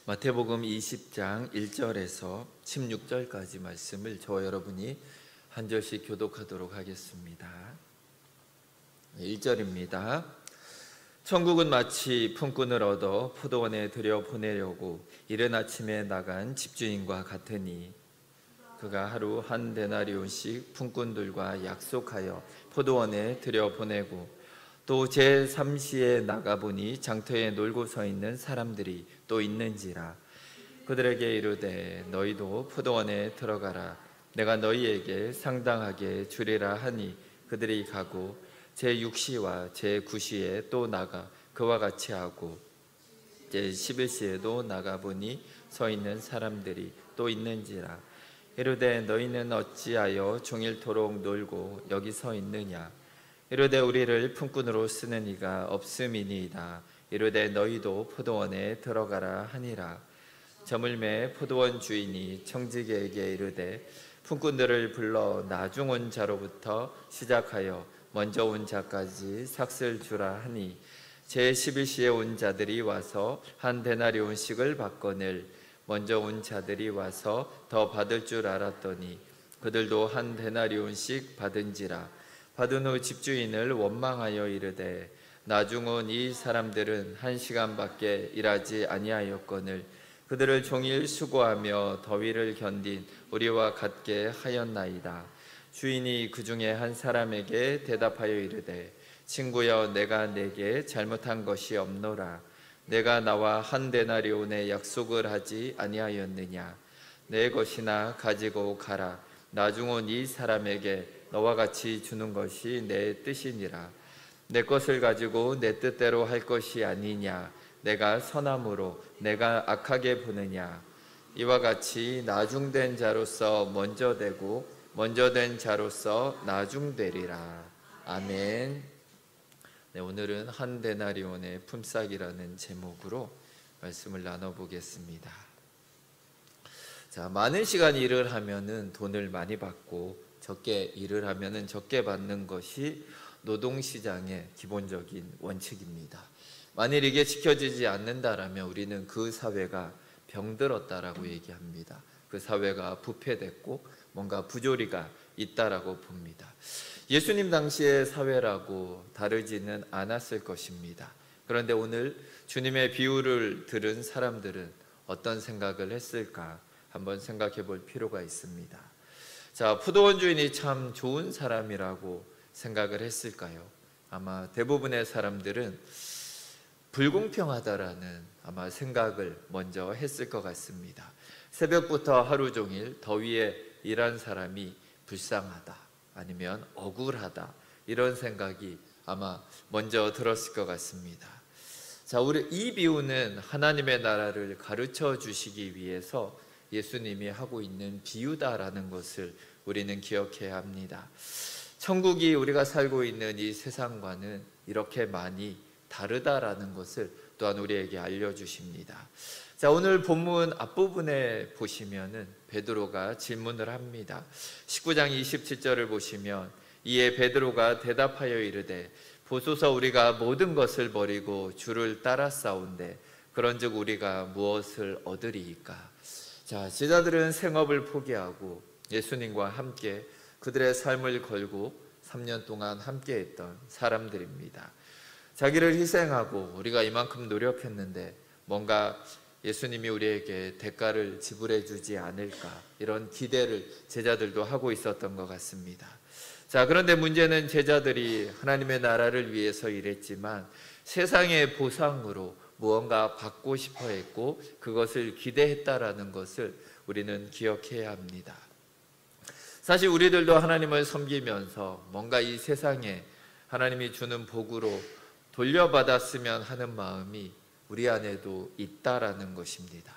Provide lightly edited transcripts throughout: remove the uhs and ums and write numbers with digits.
마태복음 20장 1절에서 16절까지 말씀을 저와 여러분이 한 절씩 교독하도록 하겠습니다. 1절입니다. 천국은 마치 품꾼을 얻어 포도원에 들여보내려고 이른 아침에 나간 집주인과 같으니 그가 하루 한 데나리온씩 품꾼들과 약속하여 포도원에 들여보내고 또 제3시에 나가보니 장터에 놀고 서 있는 사람들이 또 있는지라. 그들에게 이르되 너희도 포도원에 들어가라. 내가 너희에게 상당하게 주리라 하니 그들이 가고 제6시와 제9시에 또 나가 그와 같이 하고 제11시에도 나가보니 서 있는 사람들이 또 있는지라. 이르되 너희는 어찌하여 종일토록 놀고 여기 서 있느냐. 이르되 우리를 품꾼으로 쓰는 이가 없음이니이다. 이르되 너희도 포도원에 들어가라 하니라. 저물매 포도원 주인이 청지기에게 이르되 품꾼들을 불러 나중 온 자로부터 시작하여 먼저 온 자까지 삭슬 주라 하니 제11시에 온 자들이 와서 한 데나리온씩을 받거늘 먼저 온 자들이 와서 더 받을 줄 알았더니 그들도 한 데나리온씩 받은지라. 받은 후 집주인을 원망하여 이르되 나중 온 이 사람들은 1시간밖에 일하지 아니하였거늘 그들을 종일 수고하며 더위를 견딘 우리와 같게 하였나이다. 주인이 그 중에 한 사람에게 대답하여 이르되 친구여, 내가 내게 잘못한 것이 없노라. 내가 나와 한 데나리온의 약속을 하지 아니하였느냐. 내 것이나 가지고 가라. 나중 온 이 사람에게 너와 같이 주는 것이 내 뜻이니라. 내 것을 가지고 내 뜻대로 할 것이 아니냐. 내가 선함으로 내가 악하게 보느냐. 이와 같이 나중된 자로서 먼저 되고 먼저 된 자로서 나중되리라. 아멘. 네, 오늘은 한 데나리온의 품삯이라는 제목으로 말씀을 나눠보겠습니다. 자, 많은 시간 일을 하면은 돈을 많이 받고 적게 일을 하면은 적게 받는 것이 노동시장의 기본적인 원칙입니다. 만일 이게 지켜지지 않는다라면 우리는 그 사회가 병들었다라고 얘기합니다. 그 사회가 부패됐고 뭔가 부조리가 있다라고 봅니다. 예수님 당시의 사회라고 다르지는 않았을 것입니다. 그런데 오늘 주님의 비유를 들은 사람들은 어떤 생각을 했을까 한번 생각해 볼 필요가 있습니다. 자, 포도원 주인이 참 좋은 사람이라고 생각을 했을까요? 아마 대부분의 사람들은 불공평하다라는 아마 생각을 먼저 했을 것 같습니다. 새벽부터 하루 종일 더위에 일한 사람이 불쌍하다, 아니면 억울하다, 이런 생각이 아마 먼저 들었을 것 같습니다. 자, 우리 이 비유는 하나님의 나라를 가르쳐 주시기 위해서 예수님이 하고 있는 비유다라는 것을 우리는 기억해야 합니다. 천국이 우리가 살고 있는 이 세상과는 이렇게 많이 다르다라는 것을 또한 우리에게 알려주십니다. 자, 오늘 본문 앞부분에 보시면은 베드로가 질문을 합니다. 19장 27절을 보시면 이에 베드로가 대답하여 이르되 보소서, 우리가 모든 것을 버리고 주를 따랐사온데 그런즉 우리가 무엇을 얻으리이까. 자, 제자들은 생업을 포기하고 예수님과 함께 그들의 삶을 걸고 3년 동안 함께 했던 사람들입니다. 자기를 희생하고 우리가 이만큼 노력했는데 뭔가 예수님이 우리에게 대가를 지불해 주지 않을까, 이런 기대를 제자들도 하고 있었던 것 같습니다. 자, 그런데 문제는 제자들이 하나님의 나라를 위해서 일했지만 세상의 보상으로 무언가 받고 싶어 했고 그것을 기대했다라는 것을 우리는 기억해야 합니다. 사실 우리들도 하나님을 섬기면서 뭔가 이 세상에 하나님이 주는 복으로 돌려받았으면 하는 마음이 우리 안에도 있다라는 것입니다.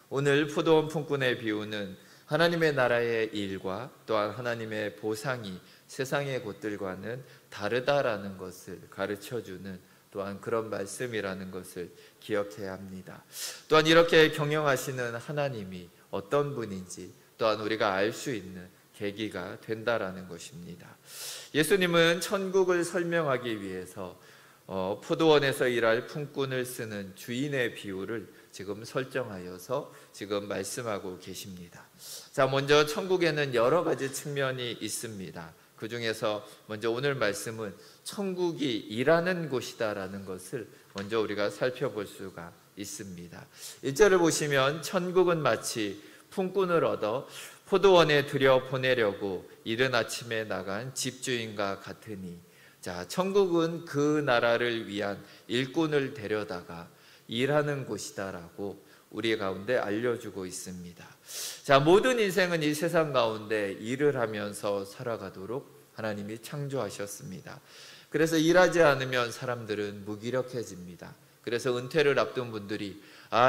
오늘 포도원 품꾼의 비유는 하나님의 나라의 일과 또한 하나님의 보상이 세상의 것들과는 다르다라는 것을 가르쳐주는 또한 그런 말씀이라는 것을 기억해야 합니다. 또한 이렇게 경영하시는 하나님이 어떤 분인지 또한 우리가 알 수 있는 계기가 된다라는 것입니다. 예수님은 천국을 설명하기 위해서 포도원에서 일할 품꾼을 쓰는 주인의 비유를 지금 설정하여서 지금 말씀하고 계십니다. 자, 먼저 천국에는 여러 가지 측면이 있습니다. 그 중에서 먼저 오늘 말씀은 천국이 일하는 곳이다라는 것을 먼저 우리가 살펴볼 수가 있습니다. 1절을 보시면 천국은 마치 품꾼을 얻어 포도원에 들여보내려고 이른 아침에 나간 집주인과 같으니, 자, 천국은 그 나라를 위한 일꾼을 데려다가 일하는 곳이다라고 우리 가운데 알려주고 있습니다. 자, 모든 인생은 이 세상 가운데 일을 하면서 살아가도록 하나님이 창조하셨습니다. 그래서 일하지 않으면 사람들은 무기력해집니다. 그래서 은퇴를 앞둔 분들이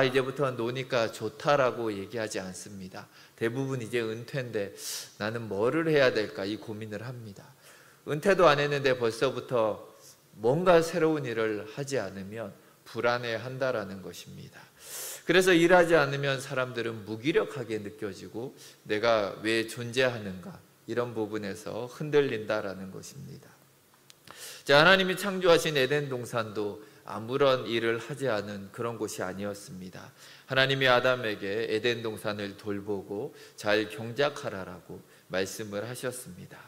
이제부터 노니까 좋다라고 얘기하지 않습니다. 대부분 이제 은퇴인데 나는 뭐를 해야 될까 이 고민을 합니다. 은퇴도 안 했는데 벌써부터 뭔가 새로운 일을 하지 않으면 불안해한다라는 것입니다. 그래서 일하지 않으면 사람들은 무기력하게 느껴지고 내가 왜 존재하는가 이런 부분에서 흔들린다라는 것입니다. 자, 하나님이 창조하신 에덴 동산도 아무런 일을 하지 않은 그런 곳이 아니었습니다. 하나님이 아담에게 에덴 동산을 돌보고 잘 경작하라라고 말씀을 하셨습니다.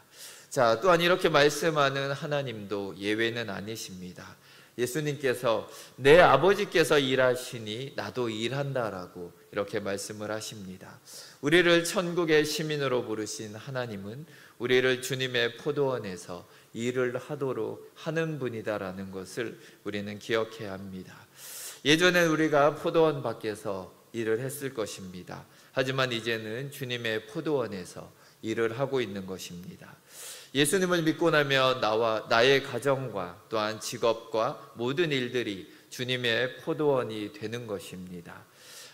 자, 또한 이렇게 말씀하는 하나님도 예외는 아니십니다. 예수님께서 내 아버지께서 일하시니 나도 일한다라고 이렇게 말씀을 하십니다. 우리를 천국의 시민으로 부르신 하나님은 우리를 주님의 포도원에서 일을 하도록 하는 분이다라는 것을 우리는 기억해야 합니다. 예전에 우리가 포도원 밖에서 일을 했을 것입니다. 하지만 이제는 주님의 포도원에서 일을 하고 있는 것입니다. 예수님을 믿고 나면 나의 가정과 또한 직업과 모든 일들이 주님의 포도원이 되는 것입니다.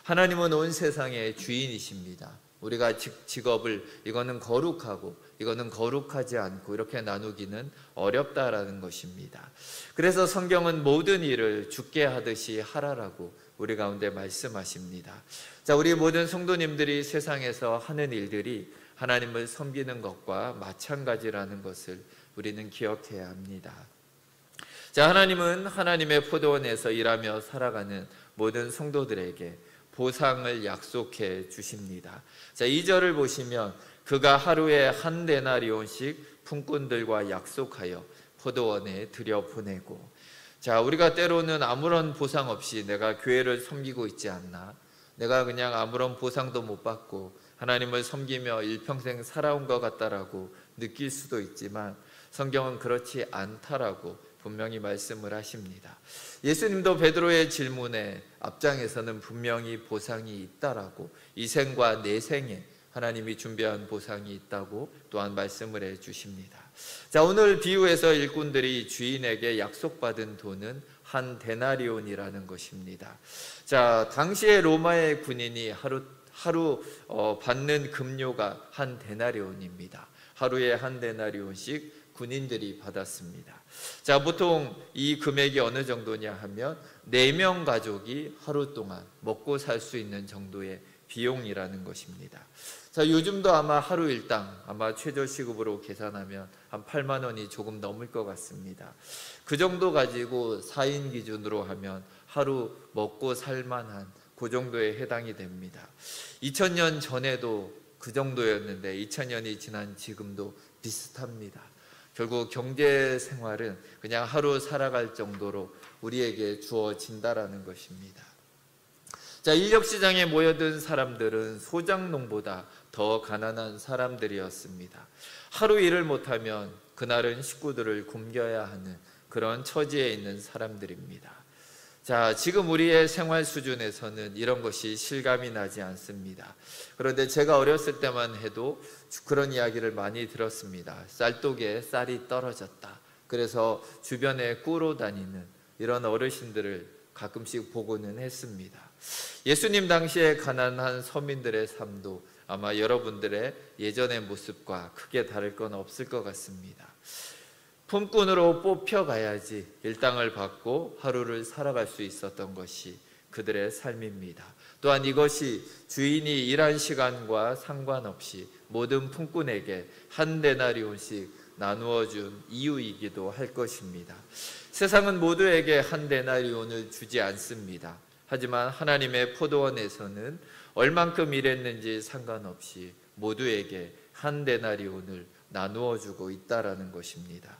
하나님은 온 세상의 주인이십니다. 우리가 직업을 이거는 거룩하고 이거는 거룩하지 않고 이렇게 나누기는 어렵다라는 것입니다. 그래서 성경은 모든 일을 주께 하듯이 하라라고 우리 가운데 말씀하십니다. 자, 우리 모든 성도님들이 세상에서 하는 일들이 하나님을 섬기는 것과 마찬가지라는 것을 우리는 기억해야 합니다. 자, 하나님은 하나님의 포도원에서 일하며 살아가는 모든 성도들에게 보상을 약속해 주십니다. 자, 2절을 보시면 그가 하루에 한 데나리온씩 품꾼들과 약속하여 포도원에 들여보내고, 자, 우리가 때로는 아무런 보상 없이 내가 교회를 섬기고 있지 않나, 내가 그냥 아무런 보상도 못 받고 하나님을 섬기며 일평생 살아온 것 같다라고 느낄 수도 있지만 성경은 그렇지 않다라고 분명히 말씀을 하십니다. 예수님도 베드로의 질문에 앞장에서는 분명히 보상이 있다라고, 이 생과 내 생에 하나님이 준비한 보상이 있다고 또한 말씀을 해 주십니다. 자, 오늘 비유에서 일꾼들이 주인에게 약속받은 돈은 한 데나리온이라는 것입니다. 자, 당시에 로마의 군인이 하루 받는 급료가 한 데나리온입니다. 하루에 한 데나리온씩 군인들이 받았습니다. 자, 보통 이 금액이 어느 정도냐 하면 4명 가족이 하루 동안 먹고 살 수 있는 정도의 비용이라는 것입니다. 자, 요즘도 아마 하루 일당 아마 최저시급으로 계산하면 한 8만 원이 조금 넘을 것 같습니다. 그 정도 가지고 4인 기준으로 하면 하루 먹고 살만한 그 정도에 해당이 됩니다. 2000년 전에도 그 정도였는데 2000년이 지난 지금도 비슷합니다. 결국 경제 생활은 그냥 하루 살아갈 정도로 우리에게 주어진다라는 것입니다. 자, 인력시장에 모여든 사람들은 소장농보다 더 가난한 사람들이었습니다. 하루 일을 못하면 그날은 식구들을 굶겨야 하는 그런 처지에 있는 사람들입니다. 자, 지금 우리의 생활 수준에서는 이런 것이 실감이 나지 않습니다. 그런데 제가 어렸을 때만 해도 그런 이야기를 많이 들었습니다. 쌀독에 쌀이 떨어졌다. 그래서 주변에 꾸러 다니는 이런 어르신들을 가끔씩 보고는 했습니다. 예수님 당시에 가난한 서민들의 삶도 아마 여러분들의 예전의 모습과 크게 다를 건 없을 것 같습니다. 품꾼으로 뽑혀가야지 일당을 받고 하루를 살아갈 수 있었던 것이 그들의 삶입니다. 또한 이것이 주인이 일한 시간과 상관없이 모든 품꾼에게 한 데나리온씩 나누어 준 이유이기도 할 것입니다. 세상은 모두에게 한 데나리온을 주지 않습니다. 하지만 하나님의 포도원에서는 얼만큼 일했는지 상관없이 모두에게 한 데나리온을 나누어 주고 있다라는 것입니다.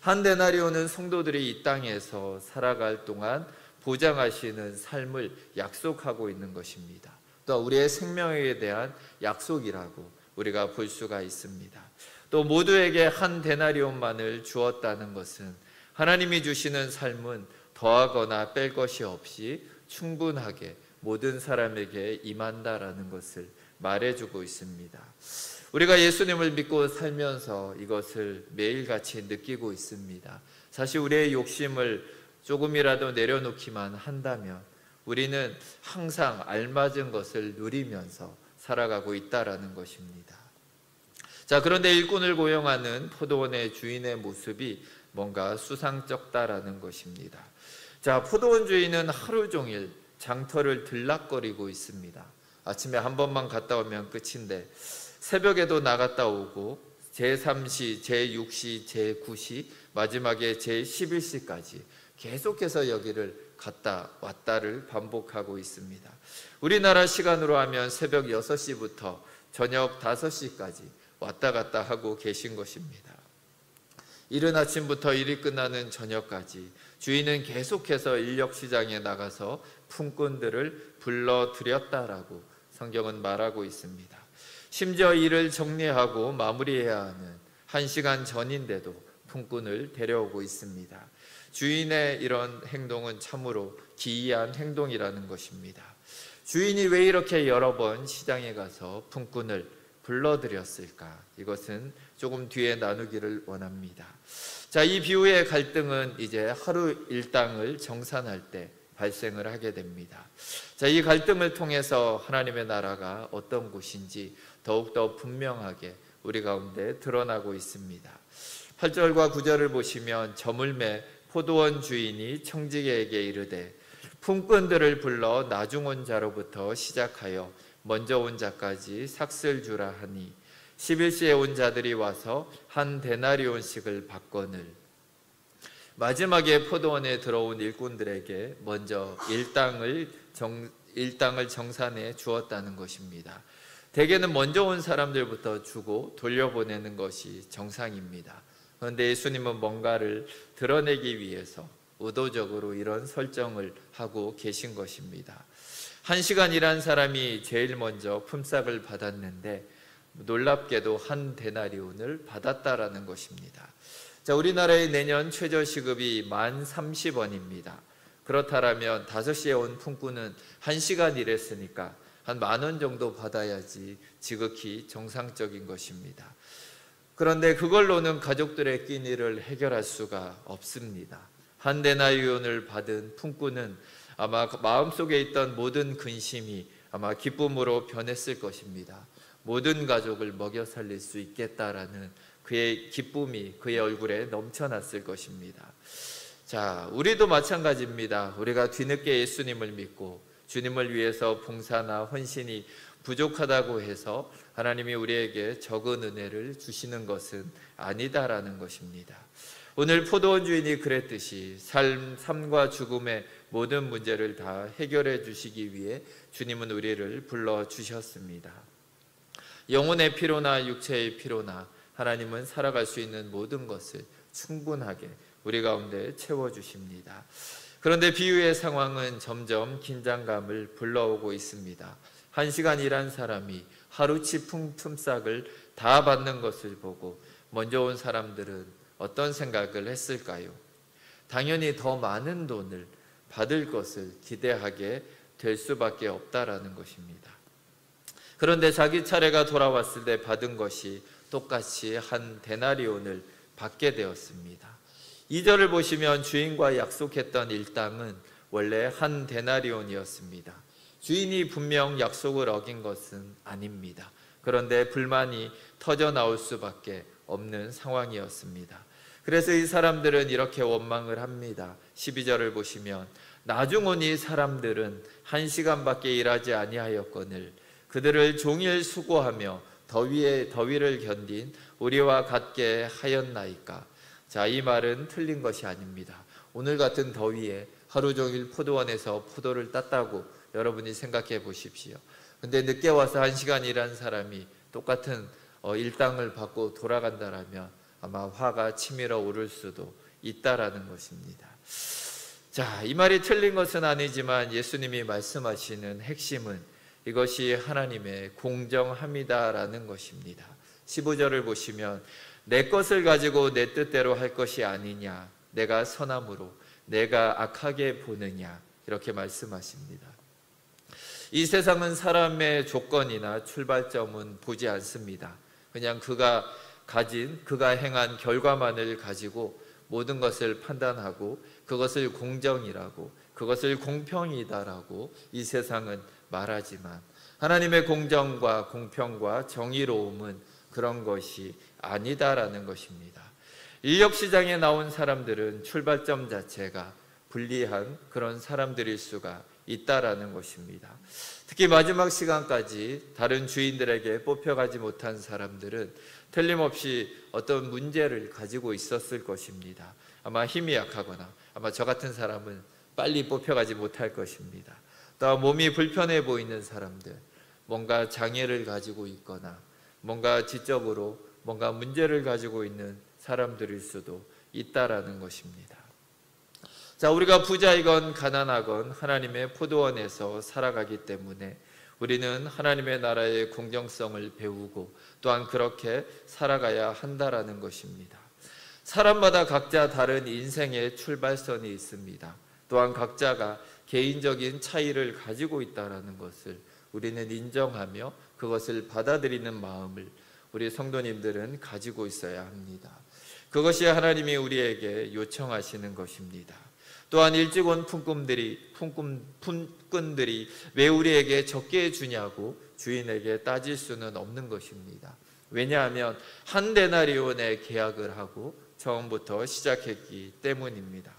한 데나리온은 성도들이 이 땅에서 살아갈 동안 보장하시는 삶을 약속하고 있는 것입니다. 또 우리의 생명에 대한 약속이라고 우리가 볼 수가 있습니다. 또 모두에게 한 데나리온만을 주었다는 것은 하나님이 주시는 삶은 더하거나 뺄 것이 없이 충분하게 모든 사람에게 임한다라는 것을 말해주고 있습니다. 우리가 예수님을 믿고 살면서 이것을 매일같이 느끼고 있습니다. 사실 우리의 욕심을 조금이라도 내려놓기만 한다면 우리는 항상 알맞은 것을 누리면서 살아가고 있다라는 것입니다. 자, 그런데 일꾼을 고용하는 포도원의 주인의 모습이 뭔가 수상쩍다라는 것입니다. 자, 포도원 주인은 하루 종일 장터를 들락거리고 있습니다. 아침에 한 번만 갔다 오면 끝인데 새벽에도 나갔다 오고 제3시, 제6시, 제9시, 마지막에 제11시까지 계속해서 여기를 갔다 왔다를 반복하고 있습니다. 우리나라 시간으로 하면 새벽 6시부터 저녁 5시까지 왔다 갔다 하고 계신 것입니다. 이른 아침부터 일이 끝나는 저녁까지 주인은 계속해서 인력시장에 나가서 품꾼들을 불러들였다라고 성경은 말하고 있습니다. 심지어 일을 정리하고 마무리해야 하는 1시간 전인데도 품꾼을 데려오고 있습니다. 주인의 이런 행동은 참으로 기이한 행동이라는 것입니다. 주인이 왜 이렇게 여러 번 시장에 가서 품꾼을 불러들였을까? 이것은 조금 뒤에 나누기를 원합니다. 자, 이 비유의 갈등은 이제 하루 일당을 정산할 때 발생을 하게 됩니다. 자, 이 갈등을 통해서 하나님의 나라가 어떤 곳인지 더욱더 분명하게 우리 가운데 드러나고 있습니다. 8절과 9절을 보시면 저물매 포도원 주인이 청지기에게 이르되 품꾼들을 불러 나중 온 자로부터 시작하여 먼저 온 자까지 삭슬 주라 하니 11시에 온 자들이 와서 한 데나리온씩을 받거늘. 마지막에 포도원에 들어온 일꾼들에게 먼저 일당을 정산해 주었다는 것입니다. 대개는 먼저 온 사람들부터 주고 돌려보내는 것이 정상입니다. 그런데 예수님은 뭔가를 드러내기 위해서 의도적으로 이런 설정을 하고 계신 것입니다. 1시간 일한 사람이 제일 먼저 품삯을 받았는데 놀랍게도 한 데나리온을 받았다라는 것입니다. 자, 우리나라의 내년 최저시급이 1030원입니다. 그렇다면 5시에 온 품꾼은 1시간 일했으니까 한 10,000원 정도 받아야지 지극히 정상적인 것입니다. 그런데 그걸로는 가족들의 끼니를 해결할 수가 없습니다. 한 데나리온을 받은 품꾼은 아마 마음속에 있던 모든 근심이 아마 기쁨으로 변했을 것입니다. 모든 가족을 먹여 살릴 수 있겠다라는 그의 기쁨이 그의 얼굴에 넘쳐났을 것입니다. 자, 우리도 마찬가지입니다. 우리가 뒤늦게 예수님을 믿고 주님을 위해서 봉사나 헌신이 부족하다고 해서 하나님이 우리에게 적은 은혜를 주시는 것은 아니다라는 것입니다. 오늘 포도원 주인이 그랬듯이 삶과 죽음의 모든 문제를 다 해결해 주시기 위해 주님은 우리를 불러주셨습니다. 영혼의 피로나 육체의 피로나 하나님은 살아갈 수 있는 모든 것을 충분하게 우리 가운데 채워주십니다. 그런데 비유의 상황은 점점 긴장감을 불러오고 있습니다. 1시간 일한 사람이 하루치 품삯을 다 받는 것을 보고 먼저 온 사람들은 어떤 생각을 했을까요? 당연히 더 많은 돈을 받을 것을 기대하게 될 수밖에 없다라는 것입니다. 그런데 자기 차례가 돌아왔을 때 받은 것이 똑같이 한 데나리온을 받게 되었습니다. 2절을 보시면 주인과 약속했던 일당은 원래 한 데나리온이었습니다. 주인이 분명 약속을 어긴 것은 아닙니다. 그런데 불만이 터져 나올 수밖에 없는 상황이었습니다. 그래서 이 사람들은 이렇게 원망을 합니다. 12절을 보시면 나중 온 이 사람들은 1시간밖에 일하지 아니하였거늘 그들을 종일 수고하며 더위를 견딘 우리와 같게 하였나이까. 자, 이 말은 틀린 것이 아닙니다. 오늘 같은 더위에 하루 종일 포도원에서 포도를 땄다고 여러분이 생각해 보십시오. 근데 늦게 와서 1시간 일한 사람이 똑같은 일당을 받고 돌아간다라면 아마 화가 치밀어 오를 수도 있다라는 것입니다. 자, 이 말이 틀린 것은 아니지만 예수님이 말씀하시는 핵심은 이것이 하나님의 공정함이다라는 것입니다. 15절을 보시면 내 것을 가지고 내 뜻대로 할 것이 아니냐, 내가 선함으로 내가 악하게 보느냐, 이렇게 말씀하십니다. 이 세상은 사람의 조건이나 출발점은 보지 않습니다. 그냥 그가 행한 결과만을 가지고 모든 것을 판단하고 그것을 공정이라고, 그것을 공평이다라고 이 세상은 말하지만 하나님의 공정과 공평과 정의로움은 그런 것이 아니다라는 것입니다. 인력시장에 나온 사람들은 출발점 자체가 불리한 그런 사람들일 수가 있다라는 것입니다. 특히 마지막 시간까지 다른 주인들에게 뽑혀가지 못한 사람들은 틀림없이 어떤 문제를 가지고 있었을 것입니다. 아마 힘이 약하거나 아마 저 같은 사람은 빨리 뽑혀가지 못할 것입니다. 또 몸이 불편해 보이는 사람들, 뭔가 장애를 가지고 있거나 뭔가 지적으로 뭔가 문제를 가지고 있는 사람들일 수도 있다라는 것입니다. 자, 우리가 부자이건 가난하건 하나님의 포도원에서 살아가기 때문에 우리는 하나님의 나라의 공정성을 배우고 또한 그렇게 살아가야 한다라는 것입니다. 사람마다 각자 다른 인생의 출발선이 있습니다. 또한 각자가 개인적인 차이를 가지고 있다는 것을 우리는 인정하며 그것을 받아들이는 마음을 우리 성도님들은 가지고 있어야 합니다. 그것이 하나님이 우리에게 요청하시는 것입니다. 또한 일찍 온 품꾼들이 왜 우리에게 적게 주냐고 주인에게 따질 수는 없는 것입니다. 왜냐하면 한 데나리온의 계약을 하고 처음부터 시작했기 때문입니다.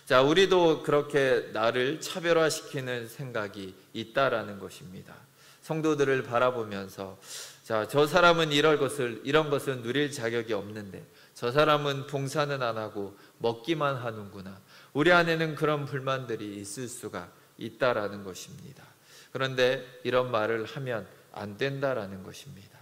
자, 우리도 그렇게 나를 차별화시키는 생각이 있다라는 것입니다. 성도들을 바라보면서 자, 저 사람은 이런 것을 누릴 자격이 없는데 저 사람은 봉사는 안 하고 먹기만 하는구나. 우리 안에는 그런 불만들이 있을 수가 있다라는 것입니다. 그런데 이런 말을 하면 안 된다라는 것입니다.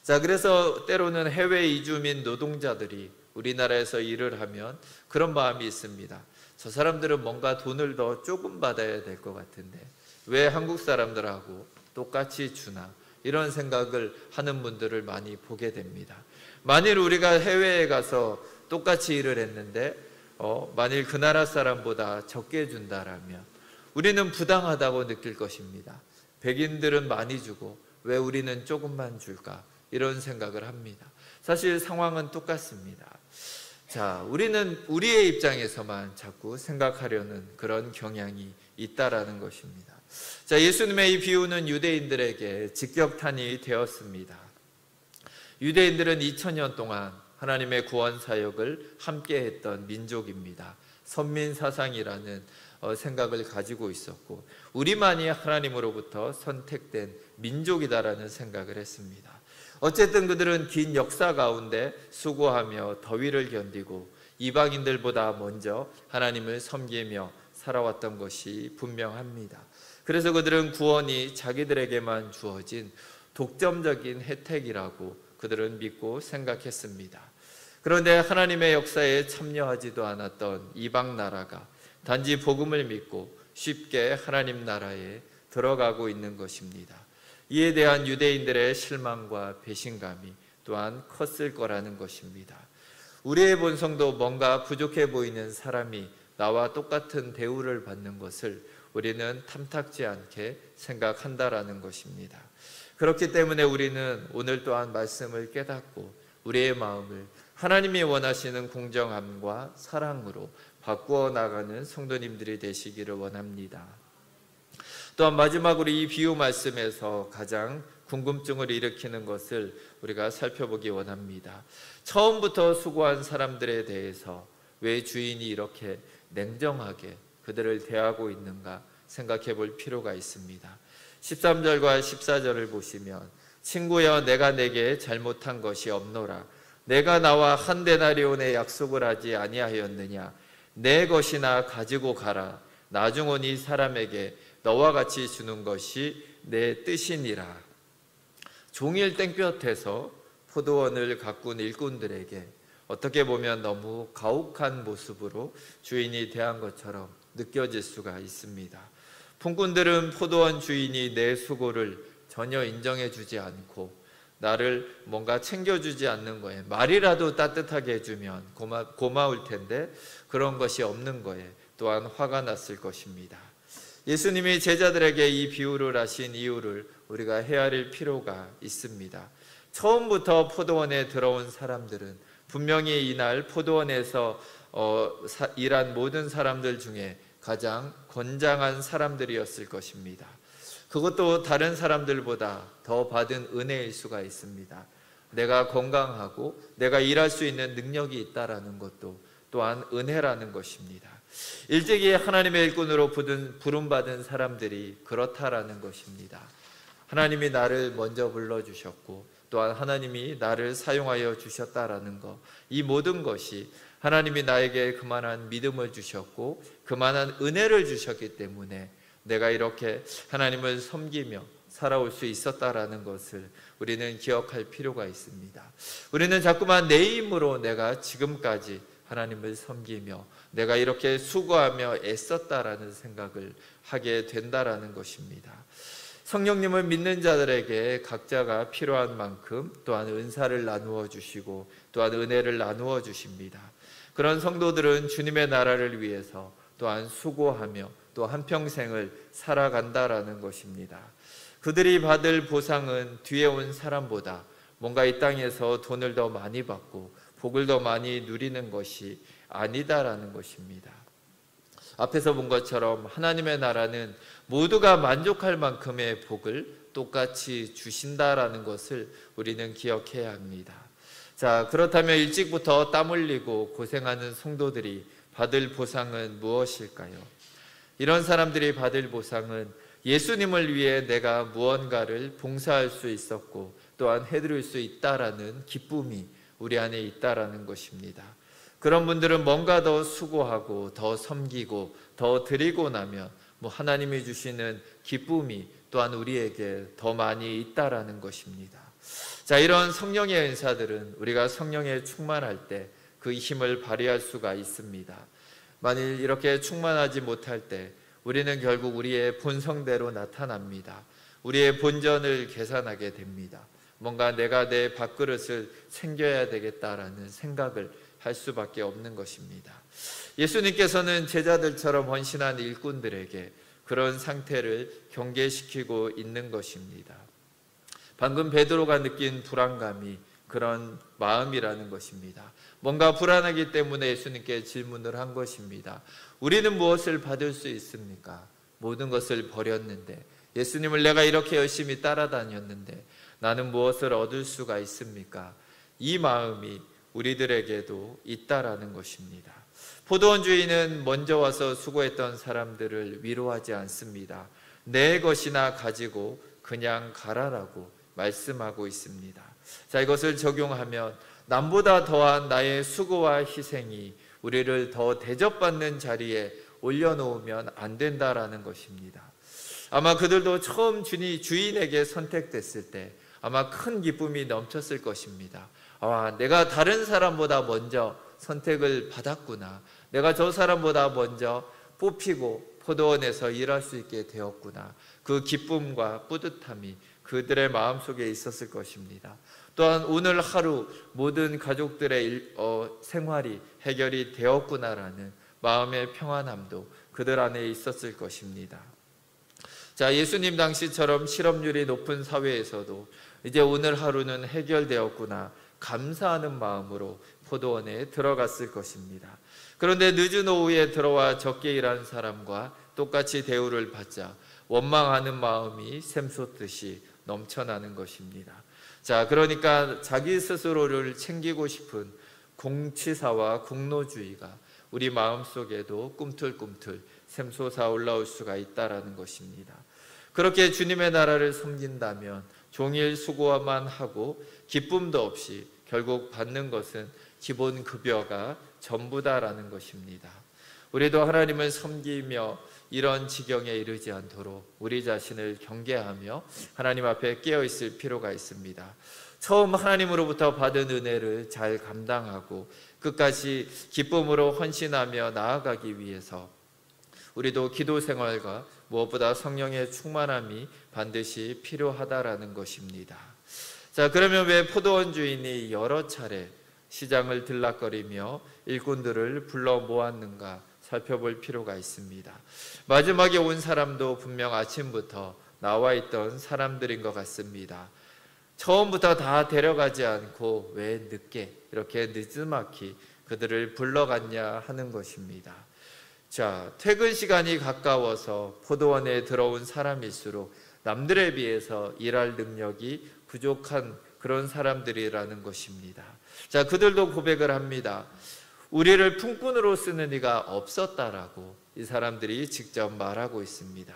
자, 그래서 때로는 해외 이주민 노동자들이 우리나라에서 일을 하면 그런 마음이 있습니다. 저 사람들은 뭔가 돈을 더 조금 받아야 될 것 같은데 왜 한국 사람들하고 똑같이 주나, 이런 생각을 하는 분들을 많이 보게 됩니다. 만일 우리가 해외에 가서 똑같이 일을 했는데 만일 그 나라 사람보다 적게 준다라면 우리는 부당하다고 느낄 것입니다. 백인들은 많이 주고 왜 우리는 조금만 줄까, 이런 생각을 합니다. 사실 상황은 똑같습니다. 자, 우리는 우리의 입장에서만 자꾸 생각하려는 그런 경향이 있다라는 것입니다. 자, 예수님의 이 비유는 유대인들에게 직격탄이 되었습니다. 유대인들은 2000년 동안 하나님의 구원 사역을 함께 했던 민족입니다. 선민 사상이라는 생각을 가지고 있었고 우리만이 하나님으로부터 선택된 민족이다라는 생각을 했습니다. 어쨌든 그들은 긴 역사 가운데 수고하며 더위를 견디고 이방인들보다 먼저 하나님을 섬기며 살아왔던 것이 분명합니다. 그래서 그들은 구원이 자기들에게만 주어진 독점적인 혜택이라고 그들은 믿고 생각했습니다. 그런데 하나님의 역사에 참여하지도 않았던 이방 나라가 단지 복음을 믿고 쉽게 하나님 나라에 들어가고 있는 것입니다. 이에 대한 유대인들의 실망과 배신감이 또한 컸을 거라는 것입니다. 우리의 본성도 뭔가 부족해 보이는 사람이 나와 똑같은 대우를 받는 것을 우리는 탐탁지 않게 생각한다라는 것입니다. 그렇기 때문에 우리는 오늘 또한 말씀을 깨닫고 우리의 마음을 하나님이 원하시는 공정함과 사랑으로 바꾸어 나가는 성도님들이 되시기를 원합니다. 또한 마지막으로 이 비유 말씀에서 가장 궁금증을 일으키는 것을 우리가 살펴보기 원합니다. 처음부터 수고한 사람들에 대해서 왜 주인이 이렇게 냉정하게 그들을 대하고 있는가 생각해 볼 필요가 있습니다. 13절과 14절을 보시면 친구여, 내가 내게 잘못한 것이 없노라. 내가 나와 한 데나리온의 약속을 하지 아니하였느냐. 내 것이나 가지고 가라. 나중 이 사람에게 너와 같이 주는 것이 내 뜻이니라. 종일 땡볕에서 포도원을 가꾼 일꾼들에게 어떻게 보면 너무 가혹한 모습으로 주인이 대한 것처럼 느껴질 수가 있습니다. 품꾼들은 포도원 주인이 내 수고를 전혀 인정해 주지 않고 나를 뭔가 챙겨주지 않는 거에, 말이라도 따뜻하게 해주면 고마울 텐데 그런 것이 없는 거에 또한 화가 났을 것입니다. 예수님이 제자들에게 이 비유를 하신 이유를 우리가 헤아릴 필요가 있습니다. 처음부터 포도원에 들어온 사람들은 분명히 이날 포도원에서 일한 모든 사람들 중에 가장 건장한 사람들이었을 것입니다. 그것도 다른 사람들보다 더 받은 은혜일 수가 있습니다. 내가 건강하고 내가 일할 수 있는 능력이 있다라는 것도 또한 은혜라는 것입니다. 일찍이 하나님의 일꾼으로 부름받은 사람들이 그렇다라는 것입니다. 하나님이 나를 먼저 불러주셨고 또한 하나님이 나를 사용하여 주셨다라는 것, 이 모든 것이 하나님이 나에게 그만한 믿음을 주셨고 그만한 은혜를 주셨기 때문에 내가 이렇게 하나님을 섬기며 살아올 수 있었다라는 것을 우리는 기억할 필요가 있습니다. 우리는 자꾸만 내 힘으로 내가 지금까지 하나님을 섬기며 내가 이렇게 수고하며 애썼다라는 생각을 하게 된다라는 것입니다. 성령님을 믿는 자들에게 각자가 필요한 만큼 또한 은사를 나누어 주시고 또한 은혜를 나누어 주십니다. 그런 성도들은 주님의 나라를 위해서 또한 수고하며 또 한평생을 살아간다라는 것입니다. 그들이 받을 보상은 뒤에 온 사람보다 뭔가 이 땅에서 돈을 더 많이 받고 복을 더 많이 누리는 것이 아니다라는 것입니다. 앞에서 본 것처럼 하나님의 나라는 모두가 만족할 만큼의 복을 똑같이 주신다라는 것을 우리는 기억해야 합니다. 자, 그렇다면 일찍부터 땀 흘리고 고생하는 성도들이 받을 보상은 무엇일까요? 이런 사람들이 받을 보상은 예수님을 위해 내가 무언가를 봉사할 수 있었고 또한 해드릴 수 있다라는 기쁨이 우리 안에 있다라는 것입니다. 그런 분들은 뭔가 더 수고하고 더 섬기고 더 드리고 나면 하나님이 주시는 기쁨이 또한 우리에게 더 많이 있다라는 것입니다. 자, 이런 성령의 은사들은 우리가 성령에 충만할 때 그 힘을 발휘할 수가 있습니다. 만일 이렇게 충만하지 못할 때 우리는 결국 우리의 본성대로 나타납니다. 우리의 본전을 계산하게 됩니다. 뭔가 내가 내 밥그릇을 챙겨야 되겠다라는 생각을 할 수밖에 없는 것입니다. 예수님께서는 제자들처럼 헌신한 일꾼들에게 그런 상태를 경계시키고 있는 것입니다. 방금 베드로가 느낀 불안감이 그런 마음이라는 것입니다. 뭔가 불안하기 때문에 예수님께 질문을 한 것입니다. 우리는 무엇을 받을 수 있습니까? 모든 것을 버렸는데, 예수님을 내가 이렇게 열심히 따라다녔는데 나는 무엇을 얻을 수가 있습니까? 이 마음이 우리들에게도 있다라는 것입니다. 포도원 주인은 먼저 와서 수고했던 사람들을 위로하지 않습니다. 내 것이나 가지고 그냥 가라라고 말씀하고 있습니다. 자, 이것을 적용하면 남보다 더한 나의 수고와 희생이 우리를 더 대접받는 자리에 올려놓으면 안 된다라는 것입니다. 아마 그들도 처음 주인에게 선택됐을 때 아마 큰 기쁨이 넘쳤을 것입니다. 내가 다른 사람보다 먼저 선택을 받았구나. 내가 저 사람보다 먼저 뽑히고 포도원에서 일할 수 있게 되었구나. 그 기쁨과 뿌듯함이 그들의 마음속에 있었을 것입니다. 또한 오늘 하루 모든 가족들의 생활이 해결이 되었구나라는 마음의 평안함도 그들 안에 있었을 것입니다. 자, 예수님 당시처럼 실업률이 높은 사회에서도 이제 오늘 하루는 해결되었구나 감사하는 마음으로 포도원에 들어갔을 것입니다. 그런데 늦은 오후에 들어와 적게 일한 사람과 똑같이 대우를 받자 원망하는 마음이 샘솟듯이 넘쳐나는 것입니다. 자, 그러니까 자기 스스로를 챙기고 싶은 공치사와 공로주의가 우리 마음속에도 꿈틀꿈틀 샘솟아 올라올 수가 있다라는 것입니다. 그렇게 주님의 나라를 섬긴다면 종일 수고만 하고 기쁨도 없이 결국 받는 것은 기본 급여가 전부다라는 것입니다. 우리도 하나님을 섬기며 이런 지경에 이르지 않도록 우리 자신을 경계하며 하나님 앞에 깨어 있을 필요가 있습니다. 처음 하나님으로부터 받은 은혜를 잘 감당하고 끝까지 기쁨으로 헌신하며 나아가기 위해서 우리도 기도 생활과 무엇보다 성령의 충만함이 반드시 필요하다라는 것입니다. 자, 그러면 왜 포도원 주인이 여러 차례 시장을 들락거리며 일꾼들을 불러 모았는가 살펴볼 필요가 있습니다. 마지막에 온 사람도 분명 아침부터 나와 있던 사람들인 것 같습니다. 처음부터 다 데려가지 않고 왜 늦게 이렇게 느지막이 그들을 불러갔냐 하는 것입니다. 자, 퇴근 시간이 가까워서 포도원에 들어온 사람일수록 남들에 비해서 일할 능력이 부족한 그런 사람들이라는 것입니다. 자, 그들도 고백을 합니다. 우리를 품꾼으로 쓰는 이가 없었다라고 이 사람들이 직접 말하고 있습니다.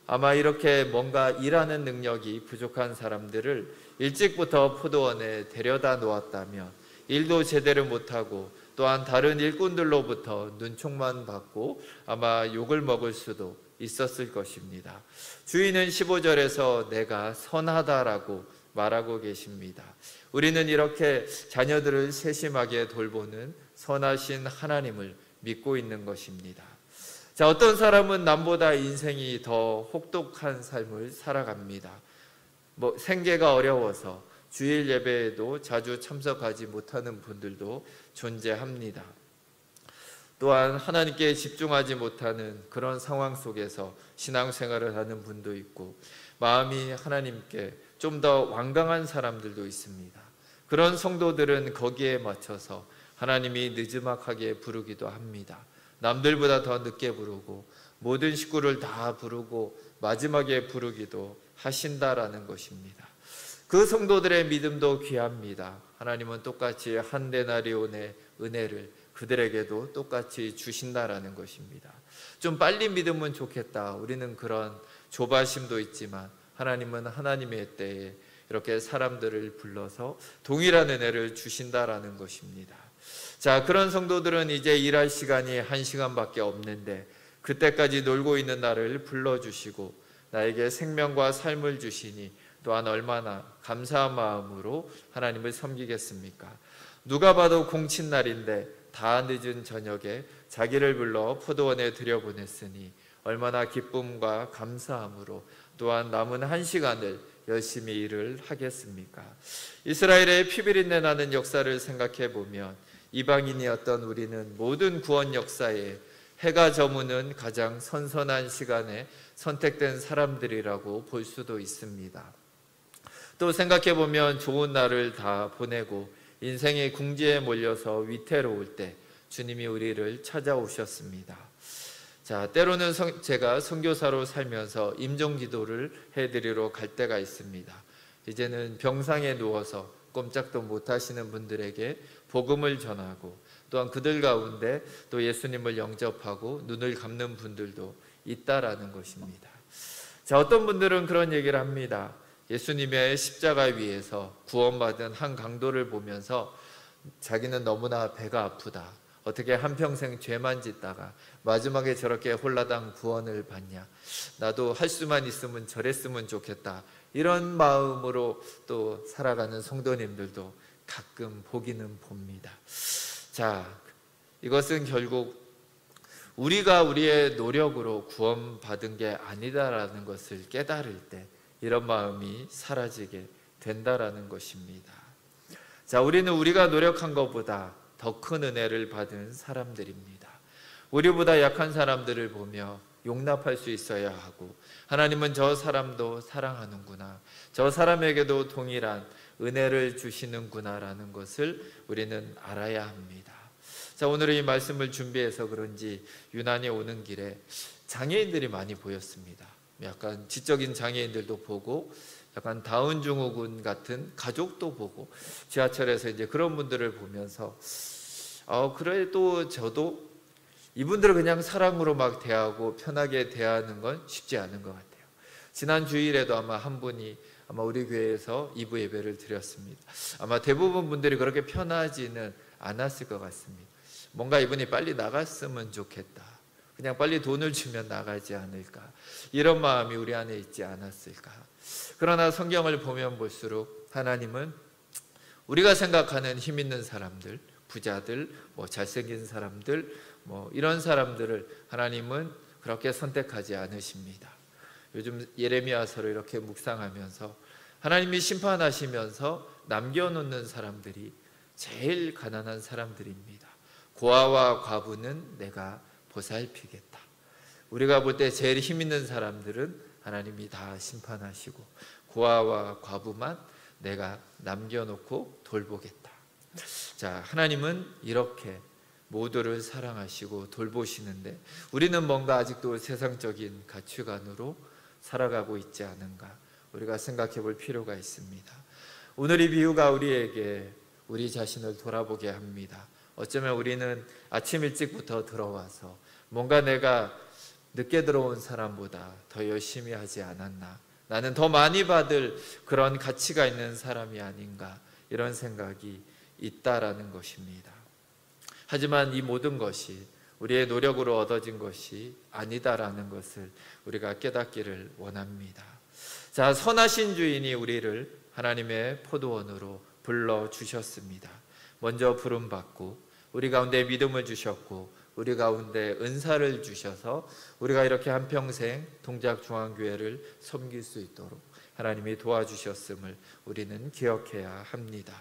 아마 이렇게 뭔가 일하는 능력이 부족한 사람들을 일찍부터 포도원에 데려다 놓았다면 일도 제대로 못하고 또한 다른 일꾼들로부터 눈총만 받고 아마 욕을 먹을 수도 있었을 것입니다. 주인은 15절에서 내가 선하다라고 말하고 계십니다. 우리는 이렇게 자녀들을 세심하게 돌보는 선하신 하나님을 믿고 있는 것입니다. 자, 어떤 사람은 남보다 인생이 더 혹독한 삶을 살아갑니다. 생계가 어려워서 주일 예배에도 자주 참석하지 못하는 분들도 존재합니다. 또한 하나님께 집중하지 못하는 그런 상황 속에서 신앙생활을 하는 분도 있고 마음이 하나님께 좀 더 완강한 사람들도 있습니다. 그런 성도들은 거기에 맞춰서 하나님이 느지막하게 부르기도 합니다. 남들보다 더 늦게 부르고 모든 식구를 다 부르고 마지막에 부르기도 하신다라는 것입니다. 그 성도들의 믿음도 귀합니다. 하나님은 똑같이 한 데나리온의 은혜를 그들에게도 똑같이 주신다라는 것입니다. 좀 빨리 믿으면 좋겠다. 우리는 그런 조바심도 있지만 하나님은 하나님의 때에 이렇게 사람들을 불러서 동일한 은혜를 주신다라는 것입니다. 자, 그런 성도들은 이제 일할 시간이 1시간밖에 없는데 그때까지 놀고 있는 나를 불러주시고 나에게 생명과 삶을 주시니 또한 얼마나 감사한 마음으로 하나님을 섬기겠습니까? 누가 봐도 공친 날인데 다 늦은 저녁에 자기를 불러 포도원에 들여보냈으니 얼마나 기쁨과 감사함으로 또한 남은 1시간을 열심히 일을 하겠습니까? 이스라엘의 피비린내 나는 역사를 생각해 보면 이방인이었던 우리는 모든 구원 역사에 해가 저무는 가장 선선한 시간에 선택된 사람들이라고 볼 수도 있습니다. 또 생각해 보면 좋은 날을 다 보내고 인생의 궁지에 몰려서 위태로울 때 주님이 우리를 찾아오셨습니다. 자, 때로는 제가 선교사로 살면서 임종기도를 해드리러 갈 때가 있습니다. 이제는 병상에 누워서 꼼짝도 못하시는 분들에게 복음을 전하고 또한 그들 가운데 또 예수님을 영접하고 눈을 감는 분들도 있다라는 것입니다. 자, 어떤 분들은 그런 얘기를 합니다. 예수님의 십자가 위에서 구원받은 한 강도를 보면서 자기는 너무나 배가 아프다. 어떻게 한평생 죄만 짓다가 마지막에 저렇게 홀라당 구원을 받냐. 나도 할 수만 있으면 저랬으면 좋겠다. 이런 마음으로 또 살아가는 성도님들도 가끔 보기는 봅니다. 자, 이것은 결국 우리가 우리의 노력으로 구원받은 게 아니다라는 것을 깨달을 때 이런 마음이 사라지게 된다라는 것입니다. 자, 우리는 우리가 노력한 것보다 더 큰 은혜를 받은 사람들입니다. 우리보다 약한 사람들을 보며 용납할 수 있어야 하고 하나님은 저 사람도 사랑하는구나, 저 사람에게도 동일한 은혜를 주시는구나라는 것을 우리는 알아야 합니다. 자, 오늘은 이 말씀을 준비해서 그런지 유난히 오는 길에 장애인들이 많이 보였습니다. 약간 지적인 장애인들도 보고 약간 다운 증후군 같은 가족도 보고 지하철에서 이제 그런 분들을 보면서 그래도 저도 이분들을 그냥 사랑으로 막 대하고 편하게 대하는 건 쉽지 않은 것 같아요. 지난 주일에도 아마 한 분이 아마 우리 교회에서 2부 예배를 드렸습니다. 아마 대부분 분들이 그렇게 편하지는 않았을 것 같습니다. 뭔가 이분이 빨리 나갔으면 좋겠다. 그냥 빨리 돈을 주면 나가지 않을까. 이런 마음이 우리 안에 있지 않았을까. 그러나 성경을 보면 볼수록 하나님은 우리가 생각하는 힘 있는 사람들, 부자들, 잘생긴 사람들, 이런 사람들을 하나님은 그렇게 선택하지 않으십니다. 요즘 예레미야서를 이렇게 묵상하면서 하나님이 심판하시면서 남겨놓는 사람들이 제일 가난한 사람들입니다. 고아와 과부는 내가 보살피겠다. 우리가 볼 때 제일 힘 있는 사람들은 하나님이 다 심판하시고 고아와 과부만 내가 남겨놓고 돌보겠다. 자, 하나님은 이렇게 모두를 사랑하시고 돌보시는데 우리는 뭔가 아직도 세상적인 가치관으로 살아가고 있지 않은가, 우리가 생각해 볼 필요가 있습니다. 오늘 이 비유가 우리에게 우리 자신을 돌아보게 합니다. 어쩌면 우리는 아침 일찍부터 들어와서 뭔가 내가 늦게 들어온 사람보다 더 열심히 하지 않았나, 나는 더 많이 받을 그런 가치가 있는 사람이 아닌가, 이런 생각이 있다라는 것입니다. 하지만 이 모든 것이 우리의 노력으로 얻어진 것이 아니다라는 것을 우리가 깨닫기를 원합니다. 자, 선하신 주인이 우리를 하나님의 포도원으로 불러주셨습니다. 먼저 부름받고 우리 가운데 믿음을 주셨고 우리 가운데 은사를 주셔서 우리가 이렇게 한평생 동작중앙교회를 섬길 수 있도록 하나님이 도와주셨음을 우리는 기억해야 합니다.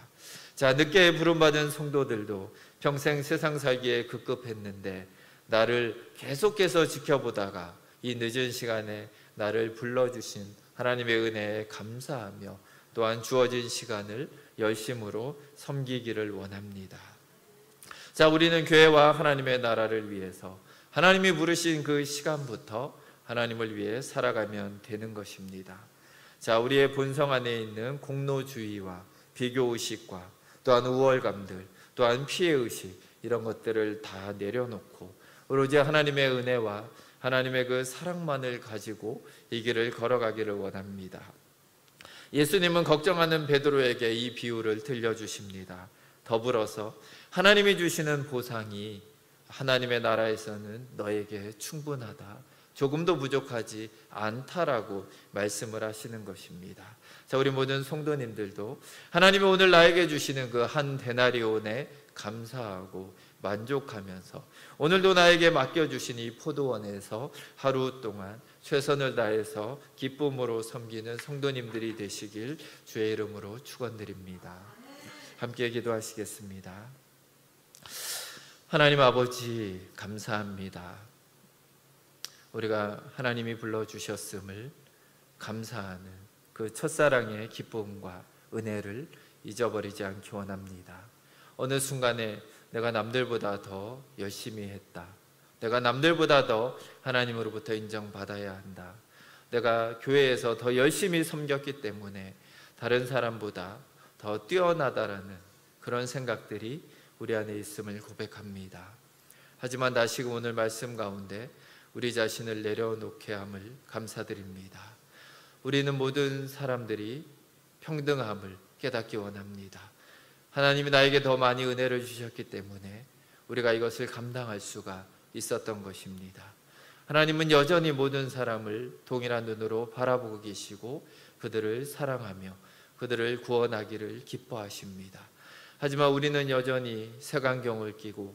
자, 늦게 부름받은 성도들도 평생 세상 살기에 급급했는데 나를 계속해서 지켜보다가 이 늦은 시간에 나를 불러주신 하나님의 은혜에 감사하며 또한 주어진 시간을 열심으로 섬기기를 원합니다. 자, 우리는 교회와 하나님의 나라를 위해서 하나님이 부르신 그 시간부터 하나님을 위해 살아가면 되는 것입니다. 자, 우리의 본성 안에 있는 공로주의와 비교의식과 또한 우월감들, 또한 피해의식, 이런 것들을 다 내려놓고 오로지 하나님의 은혜와 하나님의 그 사랑만을 가지고 이 길을 걸어가기를 원합니다. 예수님은 걱정하는 베드로에게 이 비유를 들려주십니다. 더불어서 하나님이 주시는 보상이 하나님의 나라에서는 너에게 충분하다, 조금도 부족하지 않다라고 말씀을 하시는 것입니다. 자, 우리 모든 성도님들도 하나님이 오늘 나에게 주시는 그 한 데나리온에 감사하고 만족하면서 오늘도 나에게 맡겨주신 이 포도원에서 하루 동안 최선을 다해서 기쁨으로 섬기는 성도님들이 되시길 주의 이름으로 축원드립니다. 함께 기도하시겠습니다. 하나님 아버지, 감사합니다. 우리가 하나님이 불러주셨음을 감사하는 그 첫사랑의 기쁨과 은혜를 잊어버리지 않기 원합니다. 어느 순간에 내가 남들보다 더 열심히 했다, 내가 남들보다 더 하나님으로부터 인정받아야 한다, 내가 교회에서 더 열심히 섬겼기 때문에 다른 사람보다 더 뛰어나다라는 그런 생각들이 우리 안에 있음을 고백합니다. 하지만 다시금 오늘 말씀 가운데 우리 자신을 내려놓게 함을 감사드립니다. 우리는 모든 사람들이 평등함을 깨닫기 원합니다. 하나님이 나에게 더 많이 은혜를 주셨기 때문에 우리가 이것을 감당할 수가 있었던 것입니다. 하나님은 여전히 모든 사람을 동일한 눈으로 바라보고 계시고 그들을 사랑하며 그들을 구원하기를 기뻐하십니다. 하지만 우리는 여전히 색안경을 끼고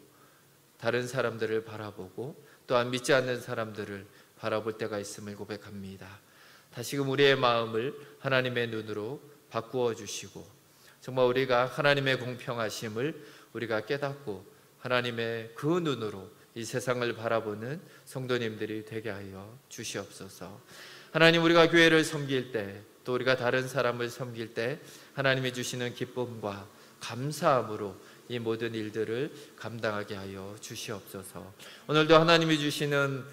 다른 사람들을 바라보고 또한 믿지 않는 사람들을 바라볼 때가 있음을 고백합니다. 다시금 우리의 마음을 하나님의 눈으로 바꾸어 주시고 정말 우리가 하나님의 공평하심을 우리가 깨닫고 하나님의 그 눈으로 이 세상을 바라보는 성도님들이 되게 하여 주시옵소서. 하나님, 우리가 교회를 섬길 때 또 우리가 다른 사람을 섬길 때 하나님이 주시는 기쁨과 감사함으로 이 모든 일들을 감당하게 하여 주시옵소서. 오늘도 하나님이 주시는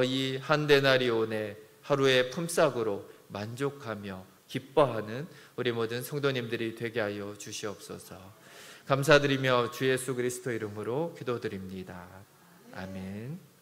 이 한 데나리온의 하루의 품삯으로 만족하며 기뻐하는 우리 모든 성도님들이 되게 하여 주시옵소서. 감사드리며 주 예수 그리스도 이름으로 기도드립니다. 아멘.